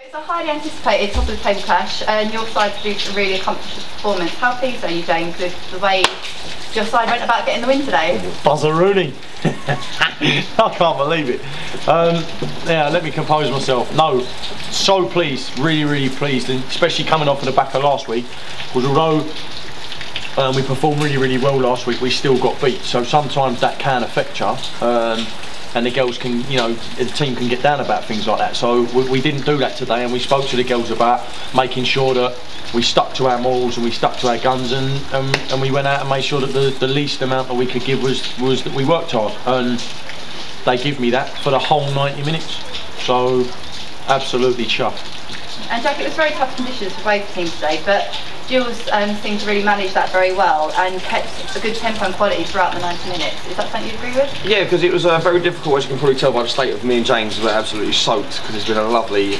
It's a highly anticipated top of the table clash, and your side produced a really accomplished performance. How pleased are you, James, with the way your side went about getting the win today? Buzzaroonie. I can't believe it. Yeah, let me compose myself. No, so pleased, really pleased, and especially coming off of the back of last week, because although we performed really well last week, we still got beat. So sometimes that can affect you. And the girls can, you know, the team can get down about things like that. So we didn't do that today, and we spoke to the girls about making sure that we stuck to our morals and we stuck to our guns, and we went out and made sure that the least amount that we could give was that we worked hard, and they give me that for the whole 90 minutes. So absolutely chuffed. And Jack, it was very tough conditions for both teams today, but Jules seemed to really manage that very well and kept a good tempo and quality throughout the 90 minutes. Is that something you agree with? Yeah, because it was very difficult, as you can probably tell by the state of me and James. We're absolutely soaked because it's been a lovely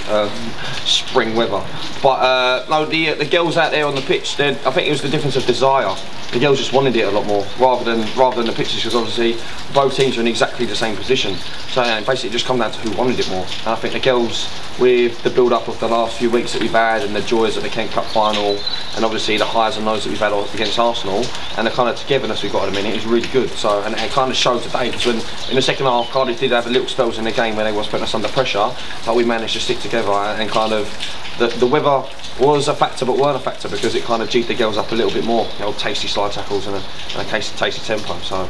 spring weather. But no, the girls out there on the pitch, I think it was the difference of desire. The girls just wanted it a lot more, rather than the pitches, because obviously both teams are in exactly the same position. So basically, it just come down to who wanted it more. And I think the girls, with the build-up of the last few weeks that we've had, and the joys of the Kent Cup final, and obviously the highs and lows that we've had against Arsenal, and the kind of togetherness we've got at the minute is really good. So, and it kind of showed today, because when in the second half, Cardiff did have a little spells in the game where they was putting us under pressure, but we managed to stick together, and kind of the weather was a factor, but weren't a factor, because it kind of G'd the girls up a little bit more. The old tasty slide tackles and a tasty tempo. So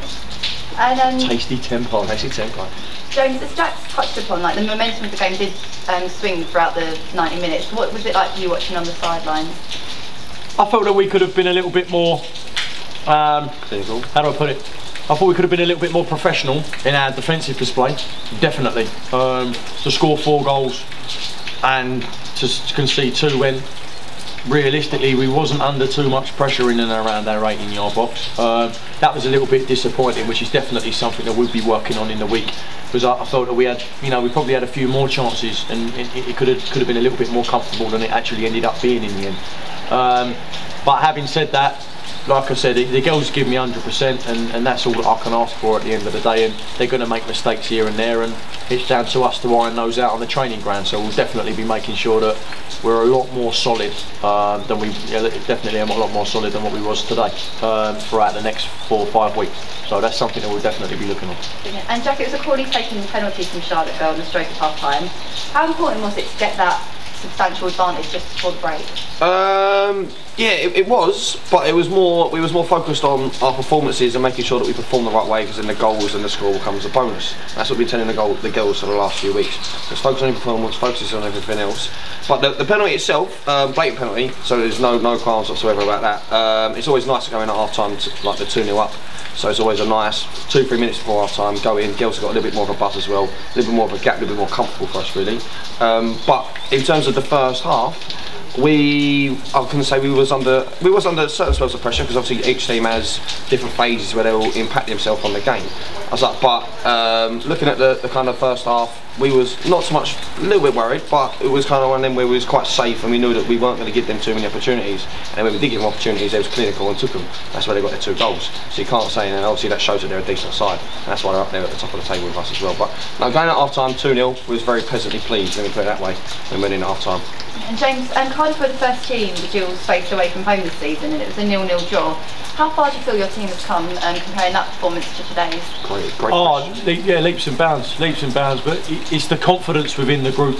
tasty tempo. James, as Jack's touched upon, like the momentum of the game did swing throughout the 90 minutes. What was it like for you watching on the sidelines? I felt that we could have been a little bit more clinical. How do I put it? I thought we could have been a little bit more professional in our defensive display. Definitely. To score 4 goals and to concede 2 when realistically we wasn't under too much pressure in and around our 18-yard box. That was a little bit disappointing, which is definitely something that we'll be working on in the week, because I thought that we had, you know, we probably had a few more chances, and it could have been a little bit more comfortable than it actually ended up being in the end. But having said that, like I said, the girls give me 100%, and that's all that I can ask for at the end of the day. And they're going to make mistakes here and there, and it's down to us to iron those out on the training ground. So we'll definitely be making sure that we're a lot more solid than we definitely am a lot more solid than what we was today throughout the next 4 or 5 weeks. So that's something that we'll definitely be looking on. And Jack, it was a poorly taken penalty from Charlottesville on the stroke of half time. How important was it to get that substantial advantage just before the break? Yeah, it was, but we was more focused on our performances and making sure that we perform the right way, because then the goals and the score becomes a bonus. That's what we've been telling the girls for the last few weeks. Just focus on your performance, focus on everything else. But the penalty itself, blatant penalty, so there's no qualms whatsoever about that. It's always nice to go in at half time, like the 2-0 up. So it's always a nice 2-3 minutes before half time, go in. Girls have got a little bit more of a buzz as well, a little bit more of a gap, a little bit more comfortable for us really. But in terms of the first half, I can say we was under certain spells of pressure, because obviously each team has different phases where they will impact themselves on the game. I was like, but looking at the kind of first half, we was not so much, a little bit worried, but it was kind of one of them where we was quite safe, and we knew that we weren't going to give them too many opportunities. And when we did give them opportunities, they was clinical and took them. That's where they got their 2 goals. So you can't say, and obviously that shows that they're a decent side. And that's why they're up there at the top of the table with us as well. But now going at half time 2-0, we was very pleasantly pleased, let me put it that way, when we went in at half time. And James, Cardiff were the first team the Jules faced away from home this season, and it was a 0-0 draw. How far do you feel your team has come comparing that performance to today's? Great yeah, leaps and bounds. But it's the confidence within the group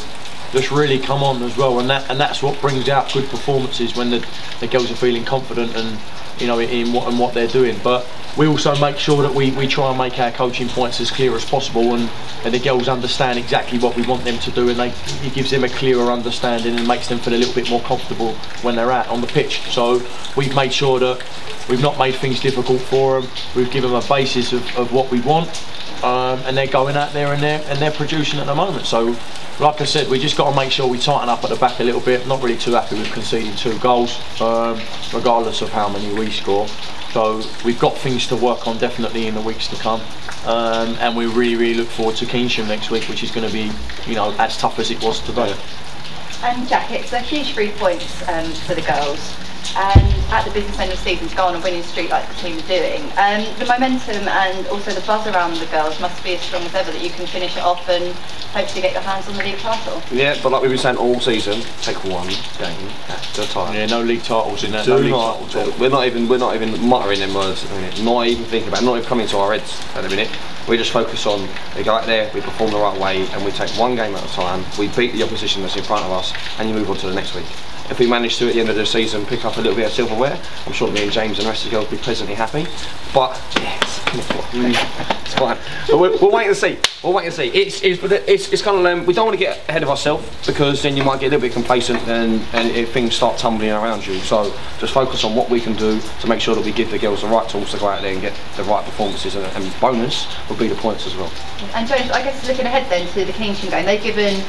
that's really come on as well, and that's what brings out good performances, when the girls are feeling confident and, you know, in what they're doing. But we also make sure that we try and make our coaching points as clear as possible, and the girls understand exactly what we want them to do, and it gives them a clearer understanding and makes them feel a little bit more comfortable when they're out on the pitch. So we've made sure that we've not made things difficult for them. We've given them a basis of what we want, and they're going out there and they're producing at the moment. So like I said, we just got to make sure we tighten up at the back a little bit. Not really too happy with conceding 2 goals, regardless of how many we score. So we've got things to work on definitely in the weeks to come, and we really look forward to Keynsham next week, which is going to be, you know, as tough as it was today. And Jack, it's a huge 3 points for the girls. and at the business end of the season to go on a winning streak like the team are doing. The momentum and also the buzz around the girls must be as strong as ever that you can finish it off and hopefully get your hands on the league title. Yeah, but like we've been saying all season, take one game at a time. Yeah, no league titles in that. We're not even muttering them words at the minute. Not even thinking about it, not even coming to our heads at the minute. We just focus on, we go out there, we perform the right way, and we take one game at a time. We beat the opposition that's in front of us, and you move on to the next week. If we manage to, at the end of the season, pick up a little bit of silverware, I'm sure me and James and the rest of the girls will be pleasantly happy. But yes, it's fine. But we'll wait and see. We'll wait and see. It's kind of we don't want to get ahead of ourselves, because then you might get a little bit complacent and if things start tumbling around you. So just focus on what we can do to make sure that we give the girls the right tools to go out there and get the right performances, and bonus will be the points as well. And James, I guess looking ahead then to the Kingston game, they've given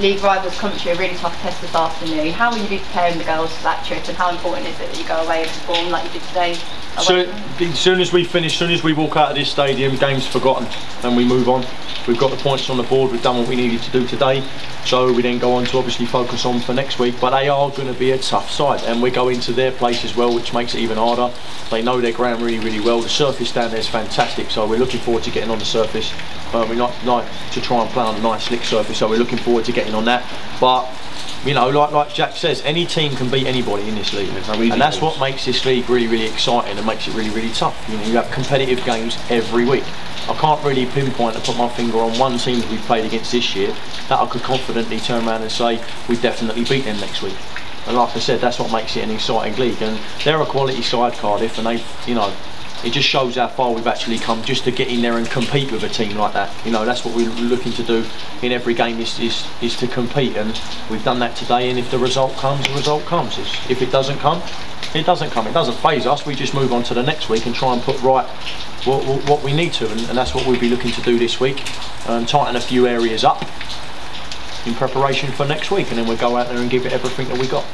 league rivals Coventry a really tough test this afternoon. How will you be preparing the girls for that trip, and how important is it that you go away and perform like you did today? So as soon as we finish, as soon as we walk out of this stadium, game's forgotten and we move on. We've got the points on the board, we've done what we needed to do today, so we then go on to obviously focus on for next week. But they are going to be a tough side, and we go into their place as well, which makes it even harder. They know their ground really, really well. The surface down there is fantastic, so we're looking forward to getting on the surface. We like to try and play on a nice slick surface, so we're looking forward to getting on that. But you know, like Jack says, any team can beat anybody in this league, and that's what makes this league really, really exciting and makes it really, really tough. You know, you have competitive games every week. I can't really pinpoint and put my finger on one team that we've played against this year that I could confidently turn around and say we definitely beat them next week. And like I said, that's what makes it an exciting league. And they're a quality side, Cardiff, and they, you know, it just shows how far we've actually come just to get in there and compete with a team like that. You know, that's what we're looking to do in every game, is to compete, and we've done that today. And if the result comes, the result comes. If it doesn't come, it doesn't come. It doesn't faze us. We just move on to the next week and try and put right what we need to, and that's what we'll be looking to do this week. Tighten a few areas up in preparation for next week, and then we'll go out there and give it everything that we got.